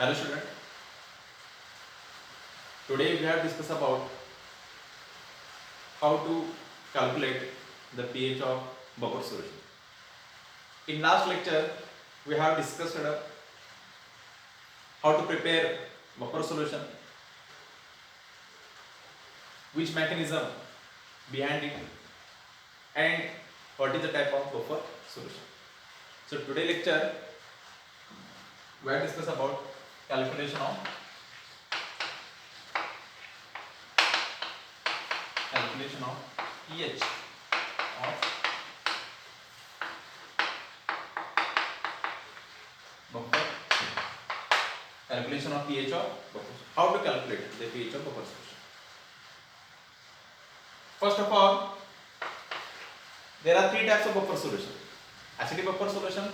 Hello student. Today we have discussed about how to calculate the pH of buffer solution. In last lecture we have discussed how to prepare buffer solution, which mechanism behind it, and what is the type of buffer solution. So today lecture we have discussed about calculation of pH of buffer. Calculation of pH of buffer. How to calculate the pH of buffer solution? First of all, there are three types of buffer solution: acidic buffer solution,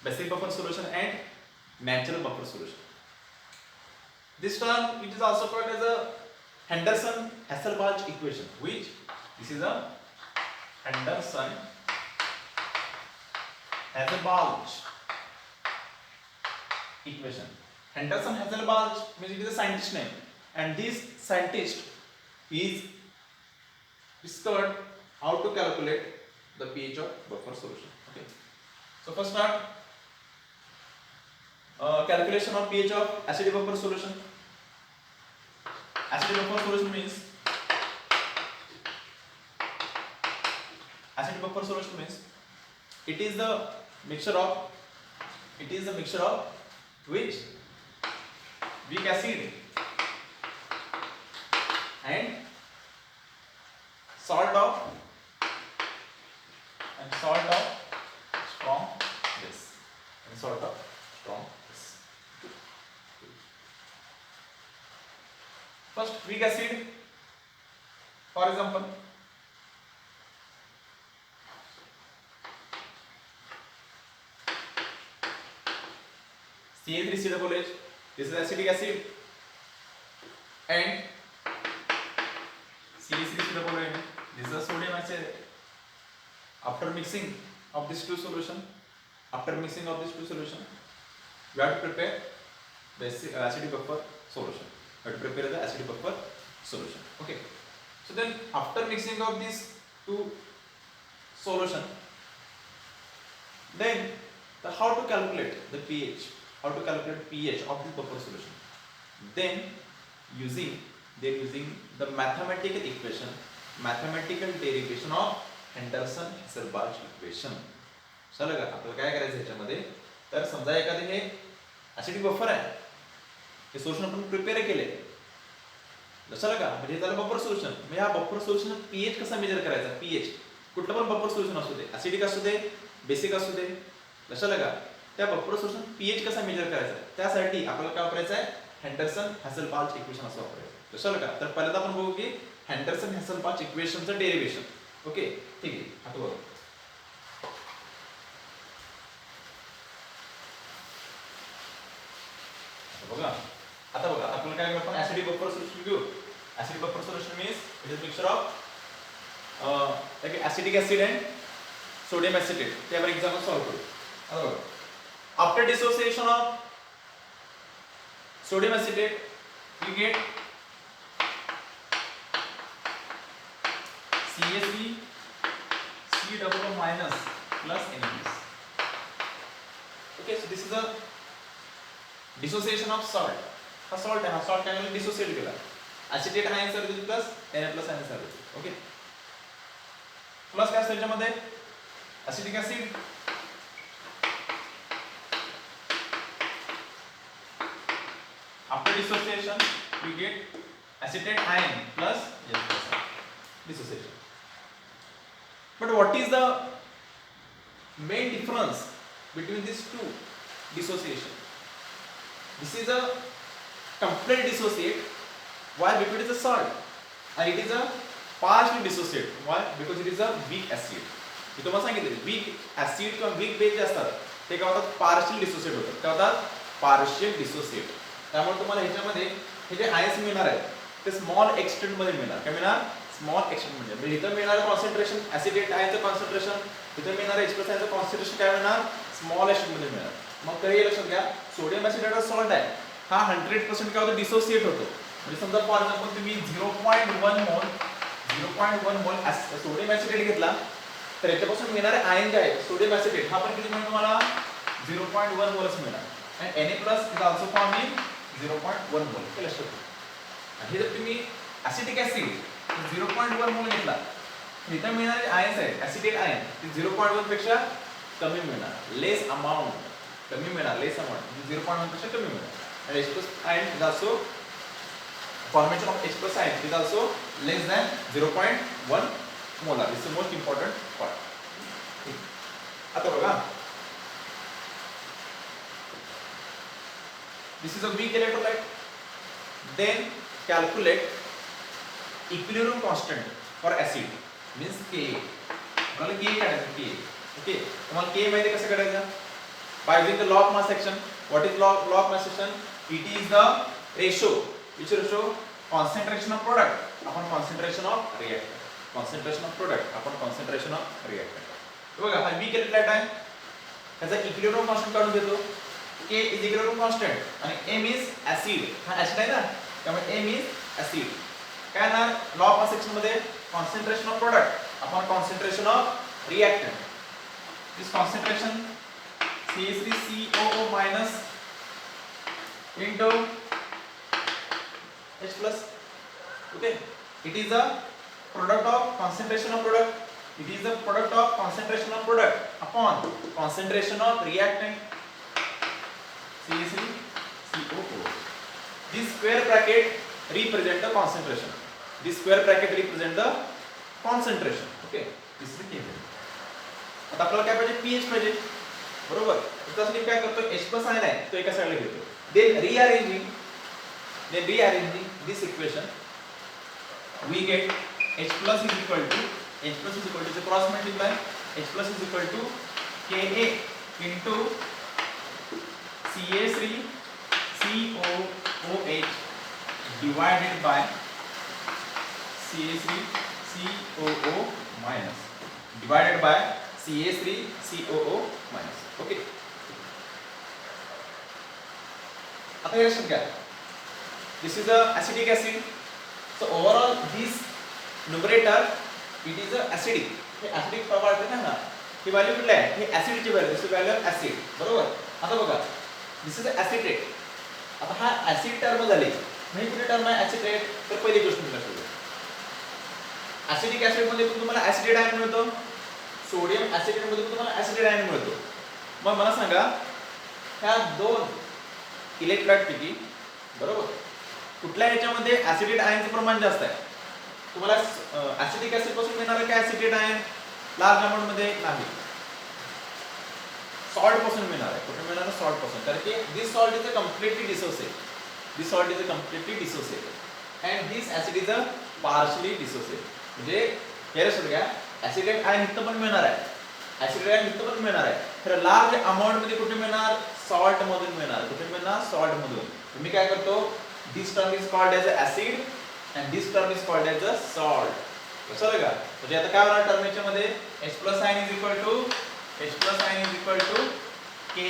basic buffer solution, and natural buffer solution. This term it is also called as a Henderson-Hasselbalch equation. Which this is a Henderson-Hasselbalch equation. Henderson-Hasselbalch means it is a scientist name, and this scientist is discovered how to calculate the pH of buffer solution. Okay. So first start calculation of pH of acidic buffer solution. Acidic buffer solution means it is the mixture of which weak acid and salt of strong base. First, weak acid, for example, Ca3COOH, this is acetic acid, and CaC3COOH, this is a sodium acid. After mixing of these two solution, we have to prepare the acidic buffer solution. Okay. So then, after mixing of these two solution, then how to calculate the pH? How to calculate pH of this buffer solution? Then using the mathematical derivation of Henderson-Hasselbalch equation. चला का आपल्याला काय करायचं ह्याच्यामध्ये, तर समजा एखादे हे ऍसिडिक बफर आहे, हे सोल्युशन आपण प्रिपेअर केले, लक्षात का, म्हणजे त्याला बफर सोल्युशन. म्हणजे हा बफर सोल्युशन पीएच कसा मेजर करायचा? पीएच कुठलं पण बफर सोल्युशन असू दे, ऍसिडिक असू दे, बेसिक असू दे, लक्षात का, त्या बफर सोल्युशन पीएच कसा मेजर करायचा, त्यासाठी आपल्याला काय वापरायचं आहे? Henderson-Hasselbalch इक्वेशन असं वापरायचं. लक्षात का. तर पहिल्यांदा आपण बघू की Henderson-Hasselbalch इक्वेशनचं डेरिव्हेशन. ओके, ठीक आहे. आता बघा, आता बघा आपल्याला काय आपण ऍसिडिक बफर सोल्युशन घेऊ. Acidic buffer solution means it is mixture of acidic acid and sodium acetate. त्यावर एक्झाम्पल सॉल्व्ह करू. आता बघा, after dissociation of sodium acetate we get CaC minus plus NaCl. Okay, so this is a dissociation of salt. हा salt आहे, हा salt काय झाला? Dissociate केला. acetate हा answer देतो प्लस Na प्लस answer देतो. ओके, प्लस काय असेल याच्यामध्ये? acetic acid after dissociation we get acetate ion plus dissociation. But what is the main difference between these two dissociation? This is a complete dissociate. Why? Because it is a salt, and it is a partially dissociate. Why? Because it is a weak acid. मी तुम्हाला सांगितले weak acid किंवा weak base जे असतात ते काय होतात? partial dissociate होतात. काय होतात? partial dissociate. त्यामुळे तुम्हाला ह्याच्यामध्ये हे जे आयन्स मिळणार आहेत ते स्मॉल एक्सटेंट मध्ये मिळणार. काय मिळणार? स्मॉल एक्सटेंट म्हणजे इथं मिळणार कॉन्सन्ट्रेशन ऍसिडेट आयनचं कॉन्सन्ट्रेशन, इथं मिळणार H+ आयनचं कॉन्सन्ट्रेशन काय मिळणार? स्मॉल एक्सटेंट मध्ये मिळणार. मग तरी लक्षात घ्या, सोडियम ऍसिटेट सॉल्ट आहे, हा 100% काय होतो डिसोसिएट होतो. म्हणजे समजा फॉर एक्झाम्पल तुम्ही 0.1 मोल सोडियम ऍसिटेट घेतला तर याच्यापासून मिळणारे आयन जे आहे सोडियम ऍसिटेट हा पण किती मिळेल तुम्हाला 0.1 मोलच मिळणार. आणि Na+ is also form in 0.1 मोल. हे लक्षात ठेवा. आणि हे जर तुम्ही ऍसिटिक ऍसिड 0.1 मोल घेतला इथं मिळणारे आयन्स आहेत ऍसिटेट आयन ते 0.1 पेक्षा कमी मिळणार. लेस अमाउंट कमी मिळणार. लेस अमाउंट 0.1 पेक्षा कमी मिळणार. And H+ ion is also formation of H+ ion is also less than 0.1 molar. This is the most important part. आता बघा, this is a weak electrolyte. Then calculate equilibrium constant for acid means Ka. तुम्हाला Ka काढायचं Ka. Okay, तुम्हाला Ka माहिती कसं काढायचं? By using the law of mass action. What is law of mass action? It is the ratio. Which ratio? Concentration of product upon concentration of reactant. Concentration of product upon concentration of reactant. बघा हा weak electrolyte आहे. त्याचा equilibrium constant काढून घेतो. K is equilibrium constant आणि M is acid. हा acid आहे ना, त्यामुळे M is acid. काय ना law of mass action मध्ये concentration of product upon concentration of reactant. This concentration CH3COO minus into H+. Okay, it is the product of concentration of product. It is the product of concentration of product upon concentration of reactant CH3COO. This square bracket represent the concentration. This square bracket represent the concentration. Okay, this is the case. आता आपल्याला काय पाहिजे? pH पाहिजे. बरोबर. त्यासाठी काय करतो? H+ ion आहे तो एका साइडला घेतो. Then rearranging this equation we get H+ is equal to cross multiply H+ is equal to Ka into CH3COOH divided by CH3COO minus divided by CH3COO minus. Okay. आता हे लक्षात घ्या. This is a acidic acid. So overall this numerator it is a acidic. हे acidic प्रमाण आहे ना. ही value कुठली आहे? ही ऍसिडची value. This is value of acid. बरोबर. आता बघा. This is acetate. आता हा ऍसिड टर्म झाली. म्हणजे कुठली टर्म आहे ऍसिटेट? तर पहिली गोष्ट मी लक्षात घ्या. ऍसिडिक ऍसिड मध्ये पण तुम्हाला ऍसिटेट आयन मिळतो. सोडियम ऍसिटेट मध्ये पण तुम्हाला ऍसिटेट आयन मिळतो. मग मला सांगा ह्या दोन इलेक्ट्रोलाइट पैकी बरोबर कुठल्या ह्याच्यामध्ये ऍसिटेट आयनचे प्रमाण जास्त आहे? तुम्हाला ऍसिडिक ऍसिड पासून मिळणारे काय ऍसिटेट आयन लार्ज अमाउंट मध्ये नाही. सॉल्ट पासून मिळणार आहे. कुठे मिळणार? सॉल्ट पासून. कारण की this salt is a completely dissociate. This salt is a completely dissociate and this acid is a partially dissociate. म्हणजे हे लक्षात घ्या ऍसिटेट आयन इथं पण मिळणार आहे. ऍसिड आयन इथं पण मिळणार आहे. तर लार्ज अमाउंट मध्ये कुठे मिळणार? सॉल्ट मधून मिळणार. कुठे मिळणार? सॉल्ट मधून. मी काय करतो? This term is called as a acid and this term is called as a salt. लक्षात का? म्हणजे आता काय होणार टर्म याच्यामध्ये? H+ ion is equal to Ka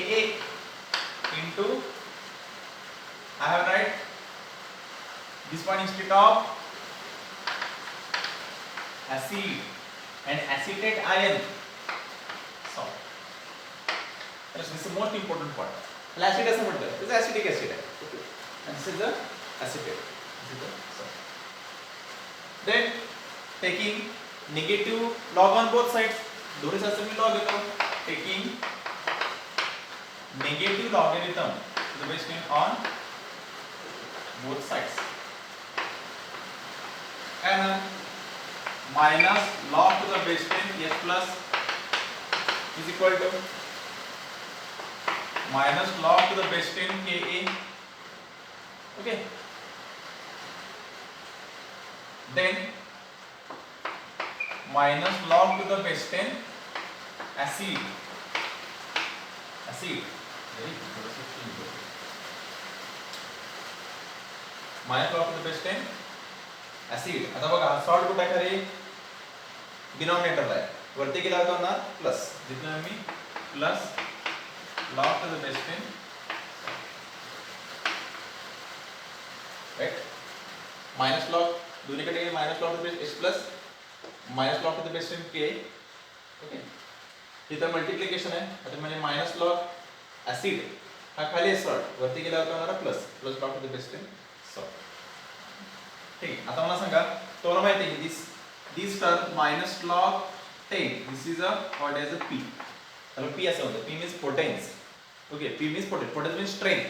into I have write this one instead of acid and acetate ion salt. This is the most important part. Acid असं म्हणतात. This is acidic acid आहे. Okay. And this is the acetate. This is the salt. Then taking negative log on both sides. दोन्ही साइडचे मी log घेतो. Taking negative logarithm to the base 10 on both sides. And minus log to the base 10 H+ is equal to minus log to the base 10 Ka. Okay. Then minus log to the base 10 acid. minus log to the base 10 acid. आता बघा salt कुठे आहे खरे? डिनॉमिनेटरला आहे. वरती गेला होता ना प्लस. जिथे मी plus log to the base 10 right? Minus log दोन्हीकडे minus log to the base h plus minus log to the base 10 k. Okay, इथं मल्टिप्लिकेशन आहे, आता म्हणजे मायनस लॉग ऍसिड हा खाली आहे सॉल्ट, वरती गेल्यावर काय होणार plus plus log to the base 10 salt. ठीक आहे, आता मला सांगा, तुम्हाला माहिती आहे की this term minus log 10 this is a what is a P. त्याला पी असं म्हणतात, P means potence. Okay, P means potence means strength,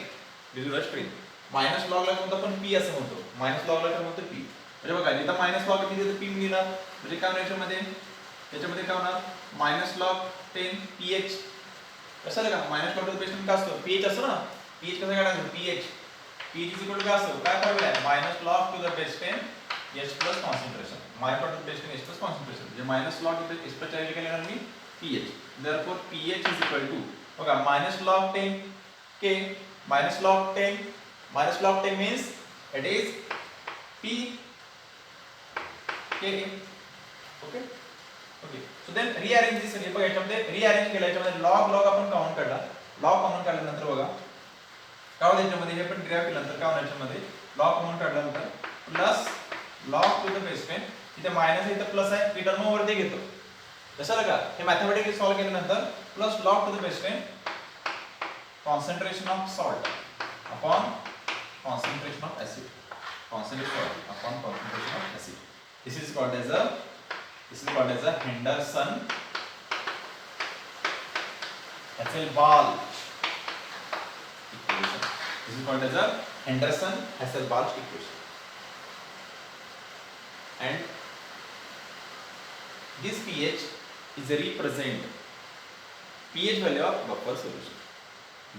this is a strength. Minus लॉगला कोणता पण पी असं म्हणतो, मायनस लॉगला काय म्हणतो पी. म्हणजे बघा इथं मायनस लॉग किती देतो पी लिहिणार, म्हणजे काय होणार याच्यामध्ये काय होणार मायनस लॉग 10 pH. कसं का minus log to the base 10 का असतो, pH असतो ना, pH कसं काढायचं, pH इज इक्वल टू काय असतो, काय फॉर्म्युला आहे, minus log to the base 10 H plus concentration. Minus log to the base 10 H plus concentration म्हणजे minus log to the H plus काय लिहिणार मी pH. Therefore pH is equal to बघा minus log 10 K minus log 10 means it is P K. Okay okay, so then rearrange this. हे बघा याच्यामध्ये rearrange केलं, याच्यामध्ये लॉग आपण कॉमन काढला, लॉग कॉमन काढल्यानंतर बघा काय होतं याच्यामध्ये, हे पण डिराइव्ह केल्यानंतर काय होणार याच्यामध्ये लॉग कॉमन काढल्यानंतर plus log to the base 10, इथे मायनस आहे इथे प्लस आहे, ती टर्म वरती घेतो. जसं का हे मॅथमॅटिकली सॉल्व्ह केल्यानंतर plus log to the base 10 concentration of salt upon concentration of acid, concentration upon concentration of acid. This is called as a Henderson Hasselbalch equation. This is called as a Henderson Hasselbalch equation. And this pH is a represent pH value of buffer solution.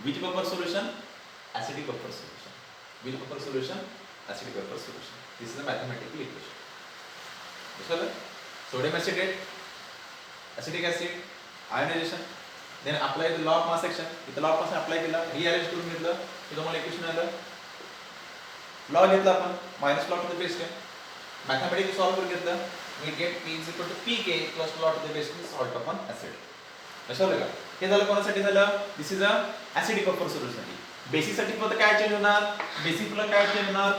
Which buffer solution? Acidic buffer solution. Which buffer solution? Acidic buffer solution. This is a mathematical equation. Understood? Sodium acetate, acetic acid, ionization, then apply the law of mass action. इथं law of mass apply केला, rearrange करून घेतलं, इथं मला equation आलं. Log घेतला आपण minus log to the base 10, mathematically solve करून घेतलं, we get P is equal to PK plus log to the base 10 salt upon acid. लक्षात का हे झालं कोणासाठी झालं, this is a acidic buffer solution साठी. बेसिस साठी फक्त काय चेंज होणार, बेसिसला काय चेंज होणार,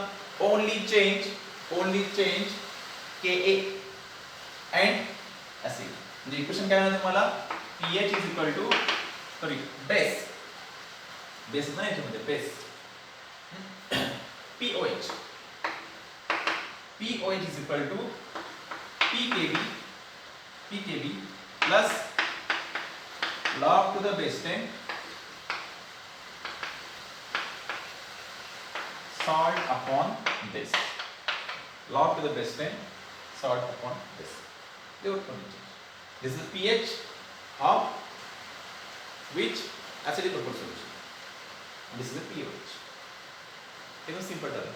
only change Ka and acid. म्हणजे इक्वेशन काय आहे तुम्हाला, pH is equal to base ना याच्यामध्ये base POH is equal to PKB plus log to the base 10 salt upon this, log to the base 10 salt upon this. This is the pH of which acidic buffer solution. This is the pH. एकदम simple term.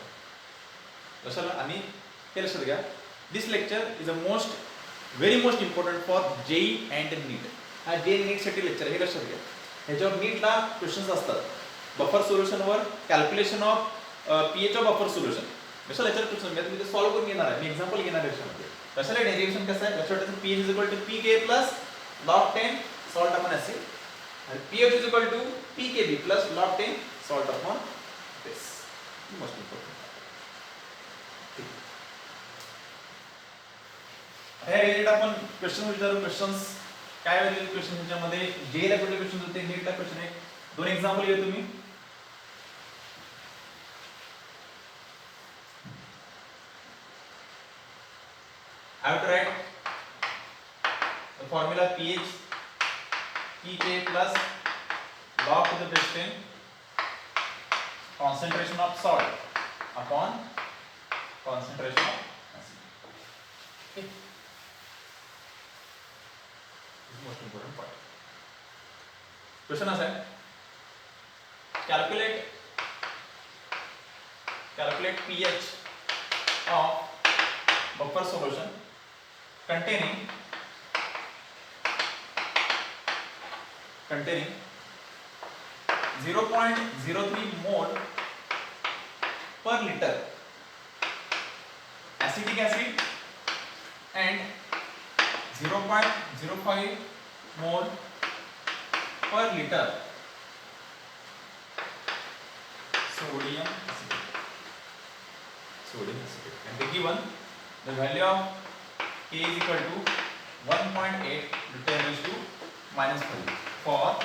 लक्षात आणि हे लक्षात घ्या, this lecture is a very most important for JEE and NEET. हा JEE नीट साठी lecture आहे, हे लक्षात घ्या. ह्याच्यावर नीटला क्वेश्चन्स असतात बफर सोल्युशनवर, calculation of pH of buffer solution. कशाला याच्यावर क्वेश्चन मी ते सॉल्व्ह करून घेणार आहे, मी एक्झाम्पल घेणार आहे याच्यामध्ये. कशाला डेरिव्हेशन कसं आहे लक्षात ठेवा, pH is equal to PK plus log 10 salt upon acid and pH is equal to PKB plus log 10 salt upon this. Most important. हे रिलेटेड आपण क्वेश्चन विचारू. क्वेश्चन्स काय वेगळे क्वेश्चन ह्याच्यामध्ये जे ला कुठले क्वेश्चन होते, नीट ला क्वेश्चन आहे. दोन एक्झाम्पल घेऊ तुम्ही. I have to write the formula pH PK plus log to the base 10 concentration of salt upon concentration of acid. Okay. This is most important part. Question is calculate pH of buffer solution containing 0.03 mole per liter acetic acid and 0.05 mole per liter sodium acetate. sodium acetate. And the given the value of K is equal to 1.8 to 10 raised to minus 5 for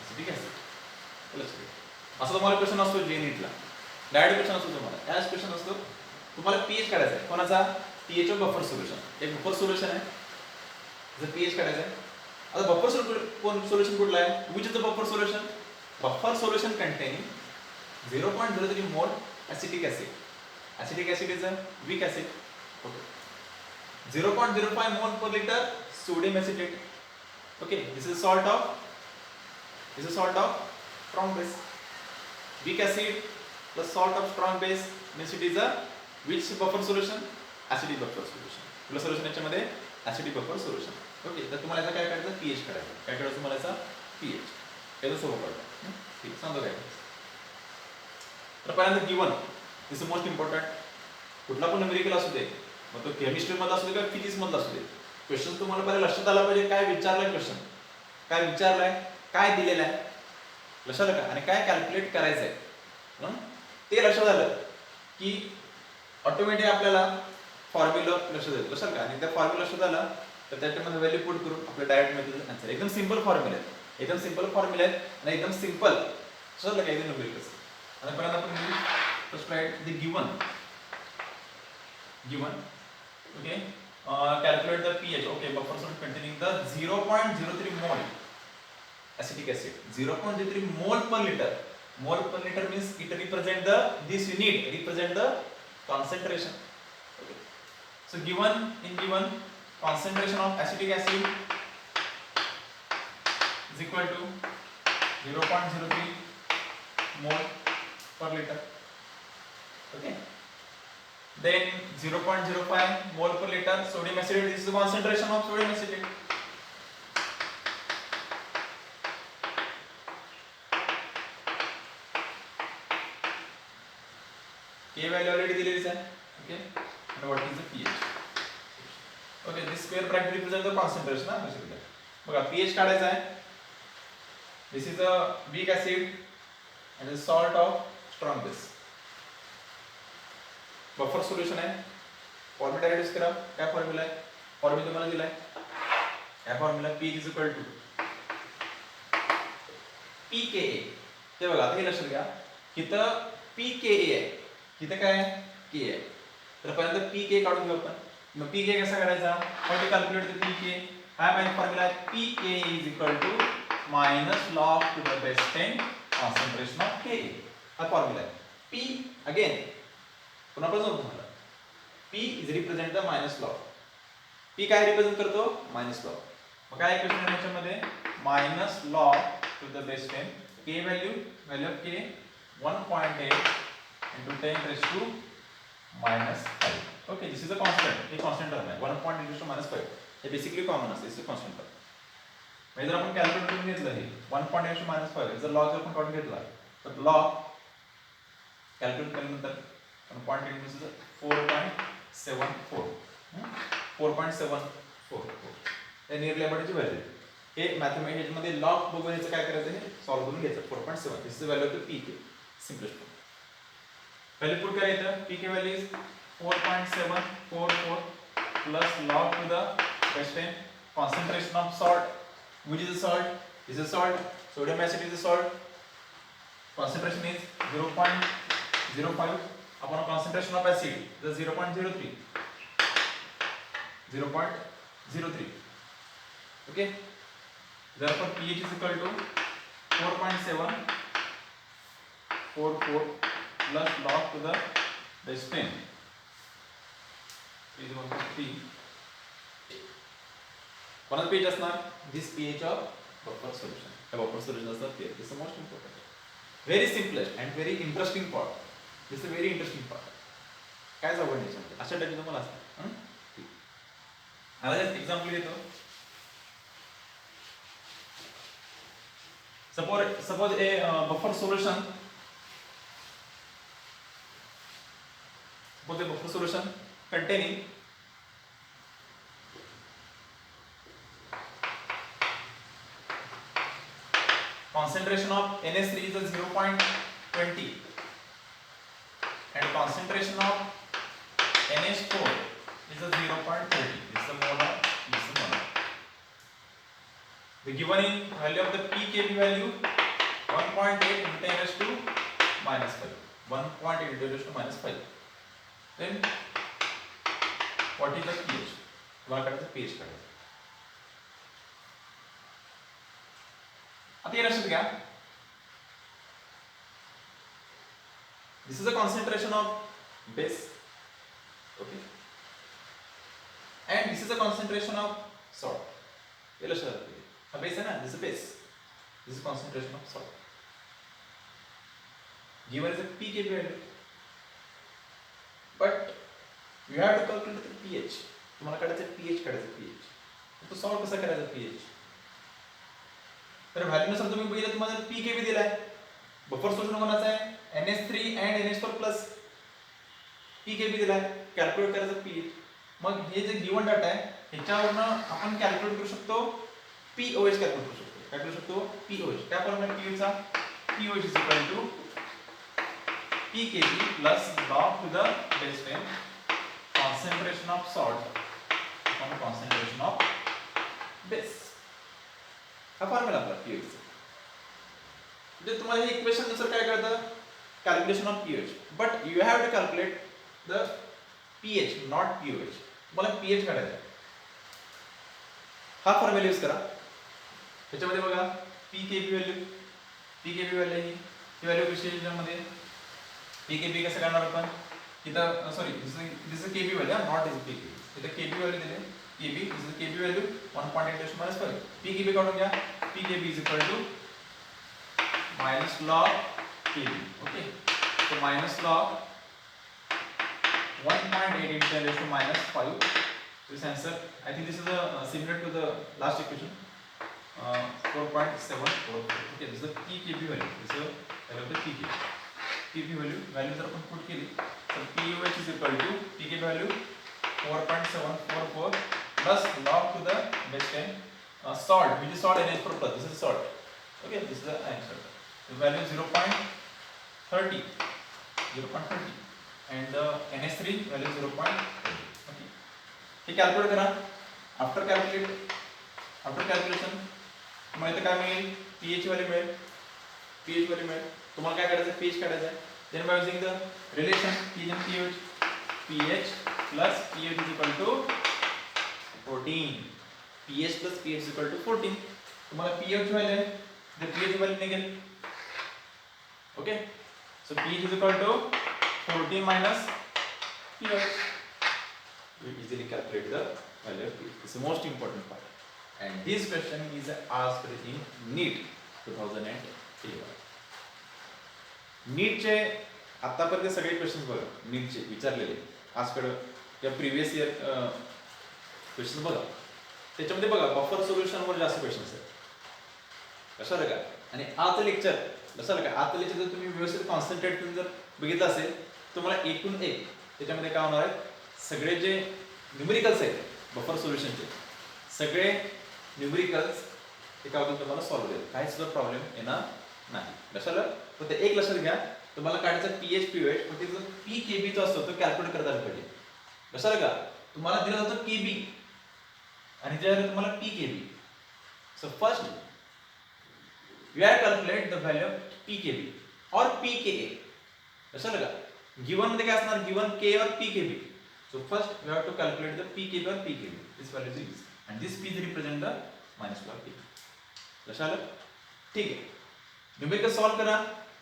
acetic acid. असं तुम्हाला question असतो जे नीटला direct question असतो तुम्हाला त्याच question असतो तुम्हाला pH काढायचा आहे कोणाचा पीएच ऑफ बफर सोल्युशन एक बफर सोल्युशन आहे जर पीएच काढायचा आहे आता बफर सोल्युशन कुठला आहे which is the buffer solution buffer solution containing 0.03 mole acetic acid is a weak acid okay 0.05 mole per liter sodium acetate okay this is salt of strong base weak acid plus salt of strong base means it is a which buffer solution acidic buffer solution plus solution याच्यामध्ये acidic buffer solution okay तर तुम्हाला याचा काय करायचं pH करायचं काय करायचं तुम्हाला याचा पीएच याचं सोपं पडतं ठीक सांगतो काय तर पहिल्यांदा given this is most important कुठला पण न्यूमेरिकल असू दे मग तो केमिस्ट्री मधला असू दे किंवा फिजिक्स मधला असू दे क्वेश्चन तुम्हाला पहिले लक्षात आला पाहिजे काय विचारलाय क्वेश्चन काय विचारलाय काय दिलेलं आहे लक्षात आलं का आणि काय कॅल्क्युलेट करायचं आहे ते लक्षात आलं की ऑटोमॅटिक आपल्याला फॉर्म्युला लक्षात येतो लक्षात का आणि त्या फॉर्म्युला लक्षात आला तर त्याच्यामध्ये व्हॅल्यू पुट करून आपल्या डायरेक्ट मेथड आन्सर एकदम सिंपल फॉर्म्युला आहे एकदम सिंपल फॉर्म्युला आहे आणि एकदम सिंपल लक्षात आलं का एकदम न्यूमेरिकल आणि पहिल्यांदा आपण first slide the given okay calculate the pH okay buffer solution containing the 0.03 mole acetic acid 0.03 mole per liter means it represent the this unit represent the concentration okay so given concentration of acetic acid is equal to 0.03 mole per liter okay then 0.05 mole per liter sodium acetate this is the concentration of sodium acetate K value already दिलेलीच आहे okay and what is the pH okay this square bracket represents the concentration ना बघा pH काढायचा आहे this is a weak acid and the salt of strong base buffer solution आहे formula reduce करा काय formula आहे formula तुम्हाला दिलाय काय formula pH is equal to pKa ते बघा आता हे लक्षात घ्या इथं pKa आहे इथं काय K आहे तर पहिल्यांदा pK काढून घेऊ आपण मग pK कसा काढायचा how to calculate the pK हा माहिती फॉर्म्युला आहे pKa is equal to minus log to the base 10 concentration of Ka हा फॉर्म्युला आहे p again पुन्हा पण जाऊ तुम्हाला p is represent the minus log p काय रिप्रेझेंट करतो minus log मग काय इक्वेशन आहे याच्यामध्ये minus log to the base 10 k value of k 1.8 into 10 raised to minus 5 okay this is a constant हे constant term आहे 1.8 raised to minus 5 हे basically common असते this is constant term म्हणजे जर आपण कॅल्क्युलेट करून घेतलं हे 1.8 raised to minus 5 जर log जर आपण काढून घेतला तर log कॅल्क्युलेट केल्यानंतर 1.8 means 4.74 हे नियरली अबाउटची व्हॅल्यू हे मॅथमॅटिक्स मध्ये लॉग बघून याचं काय करायचं हे सॉल्व्ह करून घ्यायचं 4.7 this is the value of the pK simplest value put करायचं pK value is 4.744 plus log to the base 10 concentration of salt which is a salt this is salt sodium acid is a salt concentration is 0.05 upon concentration of acid the 0.03 okay therefore pH is equal to 4.744 plus log to the base 10 is 1.3 कोणाचं pH असणार this pH of buffer solution हे buffer solution असणार this is the most important very simplest and very interesting part this is a very interesting part काय जाऊ नाही याच्यामध्ये अशा type तुम्हाला असतं ठीक आता जस्ट एक्झाम्पल घेतो suppose a buffer solution containing concentration of NH3 is 0.20 and concentration of NH4 is a 0.30. This is the mole of this is mole. The given in value of the pKb value 1.8 into 10 raised to minus 5. 1.8 into 10 raised to minus 5. Then what is the pH? तुम्हाला काढायचं pH काढायचं. आता हे लक्षात घ्या. This is the concentration of base, okay, and this is the concentration of salt. ये लक्षात रखिए. हा base है ना, this is base. This is concentration of salt. Given is a pKb value, but you have to calculate the pH. तुम्हाला काढायचं pH काढायचं pH. तो salt कसा करायचा pH? तर व्हॅल्यू नुसार तुम्ही बघितलं तुम्हाला pKb दिलाय. बफर सोल्युशन कोणाचा आहे NH3 and NH4 plus pKb दिलाय. कॅल्क्युलेट करायचं pH. मग हे जे गिवन डाटा आहे ह्याच्यावरून आपण कॅल्क्युलेट करू शकतो pOH कॅल्क्युलेट करू शकतो. काय करू शकतो pOH. काय फॉर्म्युला pH चा pOH is equal to pKb plus log to the base 10 concentration of salt upon concentration of base. हा फॉर्म्युला आपला pH चा. म्हणजे तुम्हाला हे इक्वेशन नुसार काय कळतं calculation of pH, but you have to calculate the pH not pOH. तुम्हाला pH काढायचा आहे. हा फॉर्म्युला यूज करा. त्याच्यामध्ये बघा pKb व्हॅल्यू ही व्हॅल्यू विशेषणामध्ये pKb कसं काढणार आपण इथं sorry this is kb value not is pKb. इथं kb व्हॅल्यू दिले kb this is kb value 1.8 - 5. pKb काढून घ्या. pKb is equal to minus log kb. Okay, so minus log 1.8 into 10 raised to minus 5. This answer, I think this is similar to the last equation. 4.744. Okay, this is the pKb value. This is the value of the pKb. pKb value जर आपण put केली तर pOH is equal to pKb value 4.744 plus log to the base 10 salt, which is salt NH4 plus. This is salt. Okay, this is the answer. The value 0.30 and the NH3 value 0.30. Okay, हे calculate करा. After calculation तुम्हाला इथे काय मिळेल pH value मिळेल. तुम्हाला काय करायचं pH काढायचं आहे. then by using the relation pH and pH plus pH is equal to 14. pH plus pH is equal to 14. तुम्हाला pH व्हॅल्यू आहे the pH व्हॅल्यू निघेल. Okay, so pH is equal to 14 minus pH. You easily calculate the value of pH. It's the most important part. And this question is asked in NEET 2011. NEET चे आतापर्यंत सगळे questions बघा. NEET चे विचारलेले आजकडे किंवा previous year question बघा. त्याच्यामध्ये बघा बफर सोल्युशन वर जास्त क्वेश्चन्स आहेत. कशाला का आणि आजचं लेक्चर कशाला का आजचं लेक्चर जर तुम्ही व्यवस्थित कॉन्सन्ट्रेट करून जर बघितलं असेल तुम्हाला एकूण एक त्याच्यामध्ये काय होणार आहे सगळे जे न्यूमेरिकल्स आहेत बफर सोल्युशनचे सगळे न्यूमेरिकल्स एका होतं तुम्हाला सॉल्व्ह होईल. काही सुद्धा प्रॉब्लेम येणार नाही. कशाला फक्त एक लक्षात घ्या तुम्हाला काढायचं pH pOH पण तिथं pKb जो असतो तो कॅल्क्युलेट करता आला पाहिजे. कशाला का तुम्हाला दिला जातो kb आणि त्याच्यावर तुम्हाला pKb. So first you have to calculate the value of pKb or pKa. कशाला का गिवन मध्ये काय असणार given k or pKb. So first you have to calculate the pKb or pKb. This value is and this p represent the minus log k. कशाला ठीक आहे. Numerical solve करा.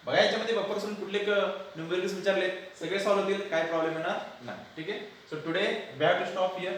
बघा याच्यामध्ये बफर सोल्यूशन कुठले न्यूमेरिकल्स विचारले सगळे सॉल्व होतील काही प्रॉब्लेम येणार नाही. ठीक आहे. So today we have to stop here.